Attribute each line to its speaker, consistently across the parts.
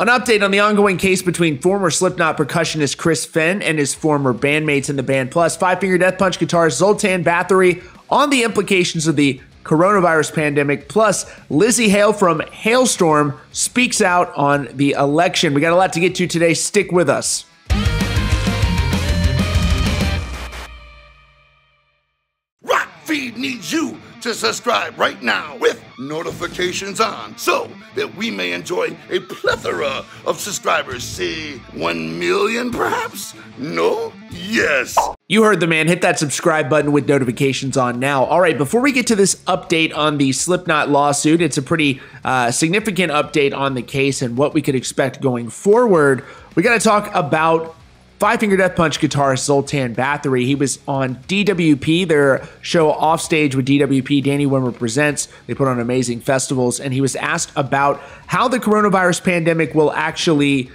Speaker 1: An update on the ongoing case between former Slipknot percussionist Chris Fehn and his former bandmates in the band, plus Five Finger Death Punch guitarist Zoltan Bathory on the implications of the coronavirus pandemic, plus Lzzy Hale from Halestorm speaks out on the election. We got a lot to get to today. Stick with us.
Speaker 2: Rock Feed needs you to subscribe right now with notifications on so that we may enjoy a plethora of subscribers. Say 1 million perhaps? No? Yes.
Speaker 1: You heard the man. Hit that subscribe button with notifications on now. All right, before we get to this update on the Slipknot lawsuit, it's a pretty significant update on the case and what we could expect going forward. We got to talk about Five Finger Death Punch guitarist Zoltan Bathory. He was on DWP, their show Offstage with DWP, Danny Wimmer Presents. They put on amazing festivals, and he was asked about how the coronavirus pandemic will actually,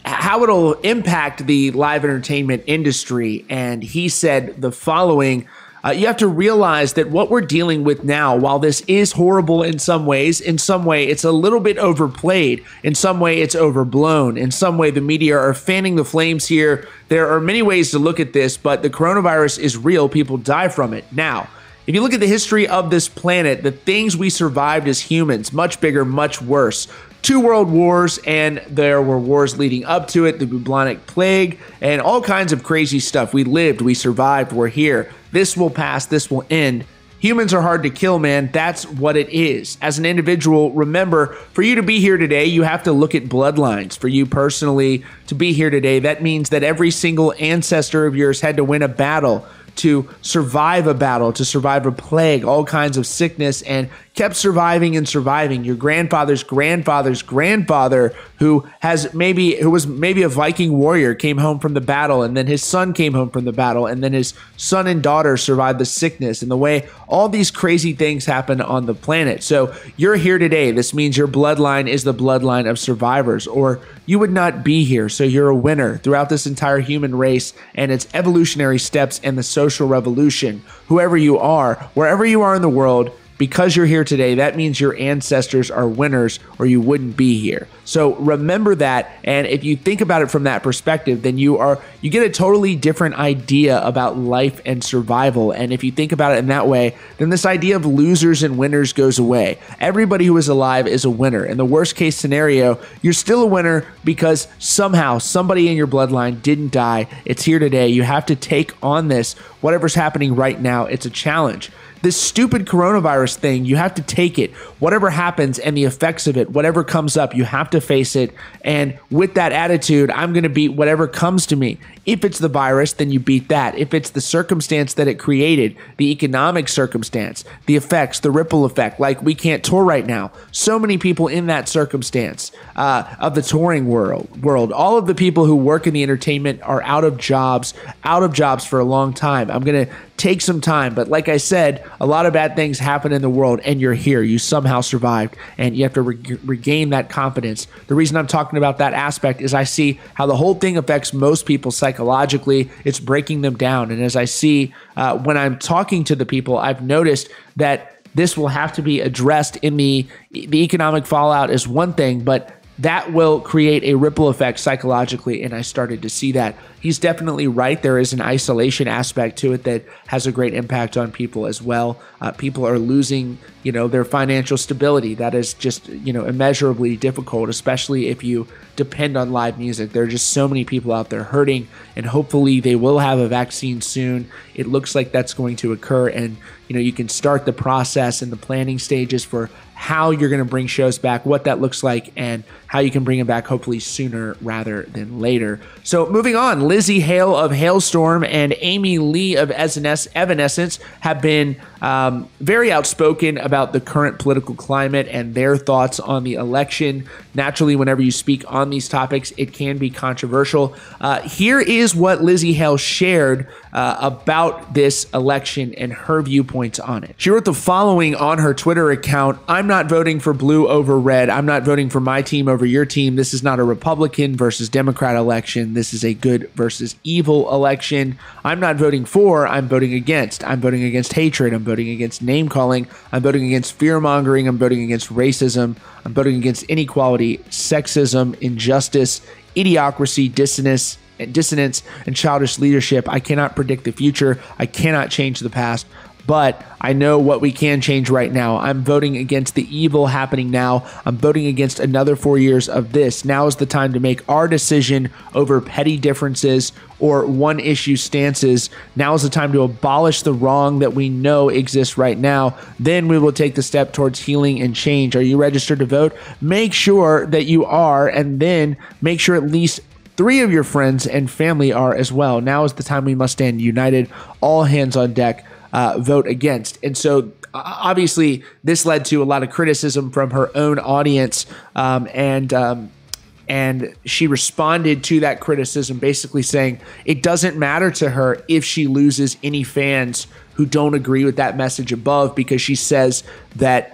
Speaker 1: how it'll impact the live entertainment industry. And he said the following: you have to realize that what we're dealing with now, while this is horrible in some ways, in some way it's a little bit overplayed, in some way it's overblown, in some way the media are fanning the flames here. There are many ways to look at this, but the coronavirus is real. People die from it. Now, if you look at the history of this planet, the things we survived as humans, much bigger, much worse. 2 world wars, and there were wars leading up to it, the bubonic plague, and all kinds of crazy stuff. We lived, we survived, we're here. This will pass, this will end. Humans are hard to kill, man. That's what it is. As an individual, remember, for you to be here today, you have to look at bloodlines. For you personally to be here today, that means that every single ancestor of yours had to win a battle, to survive a battle, to survive a plague, all kinds of sickness, and kept surviving and surviving. Your grandfather's grandfather's grandfather, who was maybe a Viking warrior, came home from the battle, and then his son came home from the battle, and then his son and daughter survived the sickness, and the way all these crazy things happen on the planet. So you're here today. This means your bloodline is the bloodline of survivors, or you would not be here. So you're a winner throughout this entire human race and its evolutionary steps and the social revolution. Whoever you are, wherever you are in the world, because you're here today, that means your ancestors are winners, or you wouldn't be here. So remember that, and if you think about it from that perspective, then you get a totally different idea about life and survival. And if you think about it in that way, then this idea of losers and winners goes away. Everybody who is alive is a winner. In the worst case scenario, you're still a winner because somehow somebody in your bloodline didn't die. It's here today. You have to take on this. Whatever's happening right now, it's a challenge. This stupid coronavirus thing, you have to take it. Whatever happens and the effects of it, whatever comes up, you have to face it. And with that attitude, I'm going to beat whatever comes to me. If it's the virus, then you beat that. If it's the circumstance that it created, the economic circumstance, the effects, the ripple effect, like we can't tour right now. So many people in that circumstance of the touring world. All of the people who work in the entertainment are out of jobs for a long time. I'm going to take some time, but like I said, a lot of bad things happen in the world, and you're here. You somehow survived, and you have to regain that confidence. The reason I'm talking about that aspect is I see how the whole thing affects most people psychologically. It's breaking them down, and as I see when I'm talking to the people, I've noticed that this will have to be addressed in the economic fallout is one thing, but that will create a ripple effect psychologically, and I started to see that. He's definitely right. There is an isolation aspect to it that has a great impact on people as well. People are losing, their financial stability. That is just, immeasurably difficult, especially if you depend on live music. There are just so many people out there hurting, and hopefully they will have a vaccine soon. It looks like that's going to occur, and you can start the process and the planning stages for how you're going to bring shows back, what that looks like, and how you can bring them back hopefully sooner rather than later. So moving on, Lzzy Hale of Halestorm and Amy Lee of Evanescence have been very outspoken about the current political climate and their thoughts on the election. Naturally, whenever you speak on these topics, it can be controversial. Here is what Lzzy Hale shared about this election and her viewpoints on it. She wrote the following on her Twitter account: "I'm not voting for blue over red. I'm not voting for my team over your team. This is not a Republican versus Democrat election. This is a good versus evil election. I'm not voting for, I'm voting against. I'm voting against hatred. I'm voting against name calling. I'm voting against fear mongering. I'm voting against racism. I'm voting against inequality, sexism, injustice, idiocracy, dissonance, and childish leadership. I cannot predict the future. I cannot change the past, but I know what we can change right now. I'm voting against the evil happening now. I'm voting against another 4 years of this. Now is the time to make our decision over petty differences or one issue stances. Now is the time to abolish the wrong that we know exists right now. Then we will take the step towards healing and change. Are you registered to vote? Make sure that you are, and then make sure at least 3 of your friends and family are as well. Now is the time we must stand united, all hands on deck, vote against. And so obviously this led to a lot of criticism from her own audience, and she responded to that criticism basically saying it doesn't matter to her if she loses any fans who don't agree with that message above, because she says that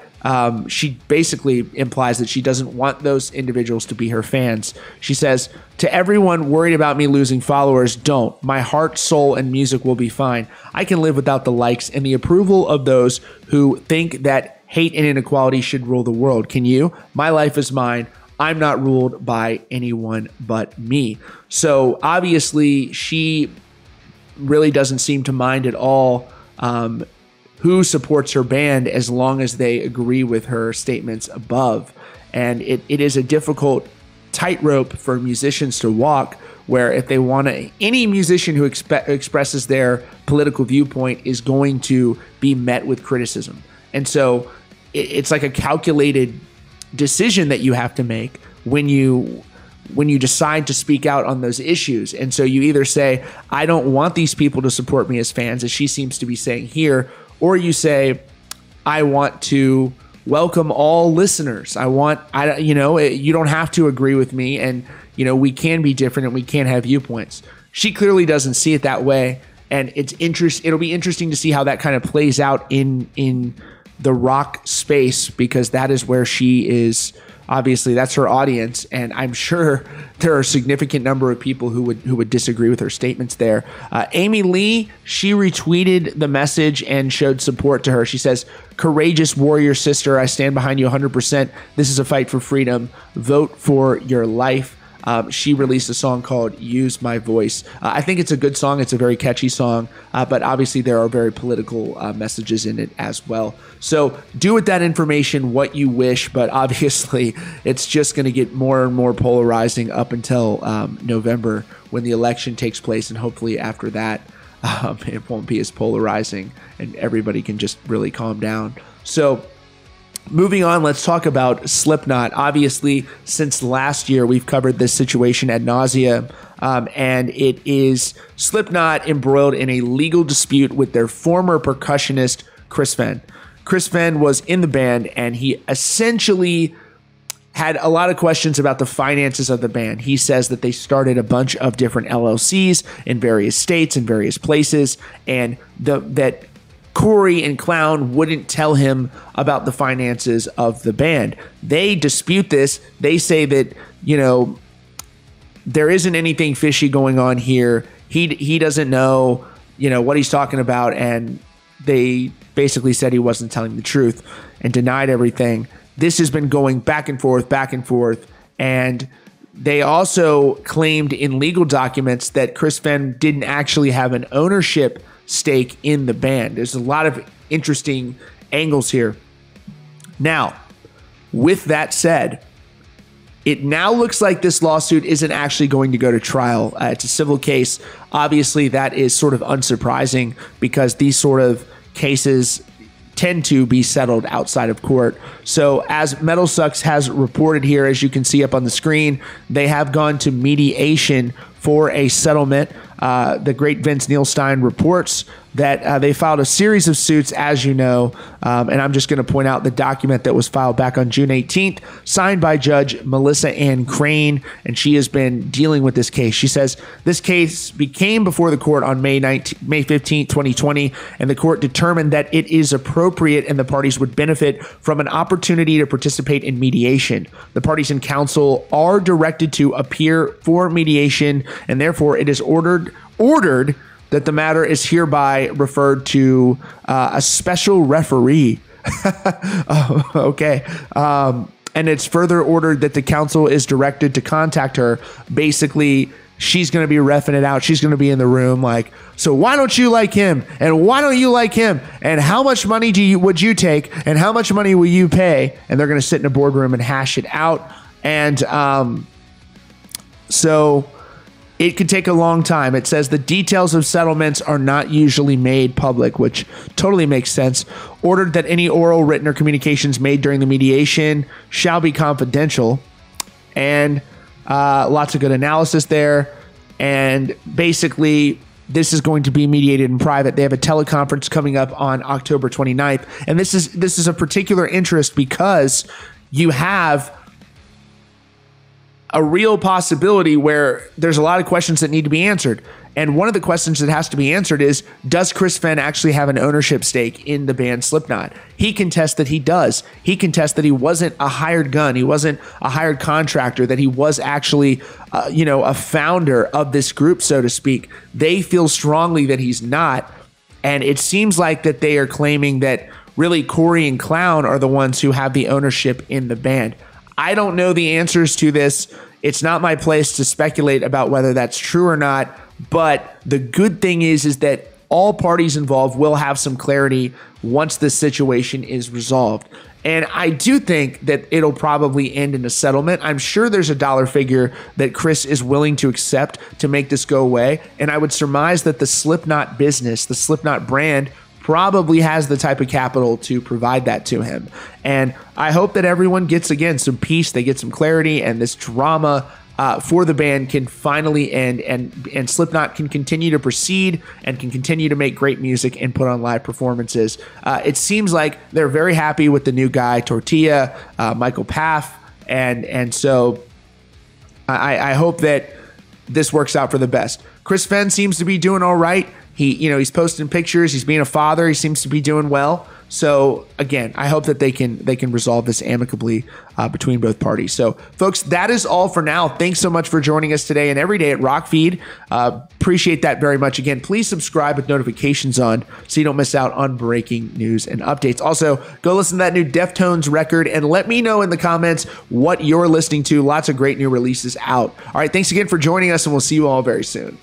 Speaker 1: she basically implies that she doesn't want those individuals to be her fans. She says, to everyone worried about me losing followers, don't. My heart, soul, and music will be fine. I can live without the likes and the approval of those who think that hate and inequality should rule the world. Can you? My life is mine. I'm not ruled by anyone but me. So obviously she really doesn't seem to mind at all who supports her band as long as they agree with her statements above. And it is a difficult tightrope for musicians to walk, where if they want to, any musician who expresses their political viewpoint is going to be met with criticism. And so it's like a calculated decision that you have to make when you decide to speak out on those issues. And so you either say, I don't want these people to support me as fans, as she seems to be saying here, or you say, I want to welcome all listeners. You don't have to agree with me, and we can be different and we can have viewpoints. She clearly doesn't see it that way, and it'll be interesting to see how that kind of plays out in the rock space, because that is where she is. Obviously, that's her audience, and I'm sure there are a significant number of people who would disagree with her statements there. Amy Lee, she retweeted the message and showed support to her. She says, courageous warrior sister, I stand behind you 100%. This is a fight for freedom. Vote for your life. She released a song called Use My Voice. I think it's a good song. It's a very catchy song, but obviously there are very political messages in it as well. So do with that information what you wish, but obviously it's just going to get more and more polarizing up until November, when the election takes place, and hopefully after that it won't be as polarizing and everybody can just really calm down. So moving on, let's talk about Slipknot. Obviously, since last year, we've covered this situation ad nauseum, and it is Slipknot embroiled in a legal dispute with their former percussionist, Chris Fehn. Chris Fehn was in the band, and he essentially had a lot of questions about the finances of the band. He says that they started a bunch of different LLCs in various states and various places, and that Corey and Clown wouldn't tell him about the finances of the band. They dispute this. They say that, there isn't anything fishy going on here. He doesn't know, what he's talking about, and they basically said he wasn't telling the truth and denied everything. This has been going back and forth, and they also claimed in legal documents that Chris Fehn didn't actually have an ownership stake in the band. There's a lot of interesting angles here. Now, with that said, it now looks like this lawsuit isn't actually going to go to trial. It's a civil case. Obviously, that is sort of unsurprising, because these sort of cases tend to be settled outside of court. So as Metal Sucks has reported here, as you can see up on the screen, they have gone to mediation for a settlement. The great Vince Neilstein reports that they filed a series of suits, as you know, and I'm just going to point out the document that was filed back on June 18th, signed by Judge Melissa Ann Crane, and she has been dealing with this case. She says this case became before the court on May 15th, 2020, and the court determined that it is appropriate and the parties would benefit from an opportunity to participate in mediation. The parties and counsel are directed to appear for mediation, and therefore it is ordered that the matter is hereby referred to a special referee. Oh, okay. And it's further ordered that the council is directed to contact her. Basically, she's going to be reffing it out. She's going to be in the room like, so why don't you like him? And why don't you like him? And how much money would you take? And how much money will you pay? And they're going to sit in a boardroom and hash it out. And so it could take a long time. It says the details of settlements are not usually made public, which totally makes sense. Ordered that any oral, written, or communications made during the mediation shall be confidential. And lots of good analysis there. And basically, this is going to be mediated in private. They have a teleconference coming up on October 29th. And this is a particular interest because you have a real possibility where there's a lot of questions that need to be answered. And one of the questions that has to be answered is, does Chris Fehn actually have an ownership stake in the band Slipknot? He contests that he does. He contests that he wasn't a hired gun. He wasn't a hired contractor, that he was actually, a founder of this group, so to speak. They feel strongly that he's not. And it seems like that they are claiming that really Corey and Clown are the ones who have the ownership in the band. I don't know the answers to this. It's not my place to speculate about whether that's true or not. But the good thing is that all parties involved will have some clarity once this situation is resolved. And I do think that it'll probably end in a settlement. I'm sure there's a dollar figure that Chris is willing to accept to make this go away. And I would surmise that the Slipknot business, the Slipknot brand, probably has the type of capital to provide that to him. And I hope that everyone gets, again, some peace, they get some clarity, and this drama for the band can finally end, and Slipknot can continue to proceed and can continue to make great music and put on live performances. It seems like they're very happy with the new guy, Tortilla, Michael Paff, and so I hope that this works out for the best. Chris Fehn seems to be doing all right. He's posting pictures. He's being a father. He seems to be doing well. So again, I hope that they can resolve this amicably between both parties. So folks, that is all for now. Thanks so much for joining us today and every day at Rockfeed. Appreciate that very much. Again, please subscribe with notifications on so you don't miss out on breaking news and updates. Also, go listen to that new Deftones record and let me know in the comments what you're listening to. Lots of great new releases out. All right, thanks again for joining us, and we'll see you all very soon.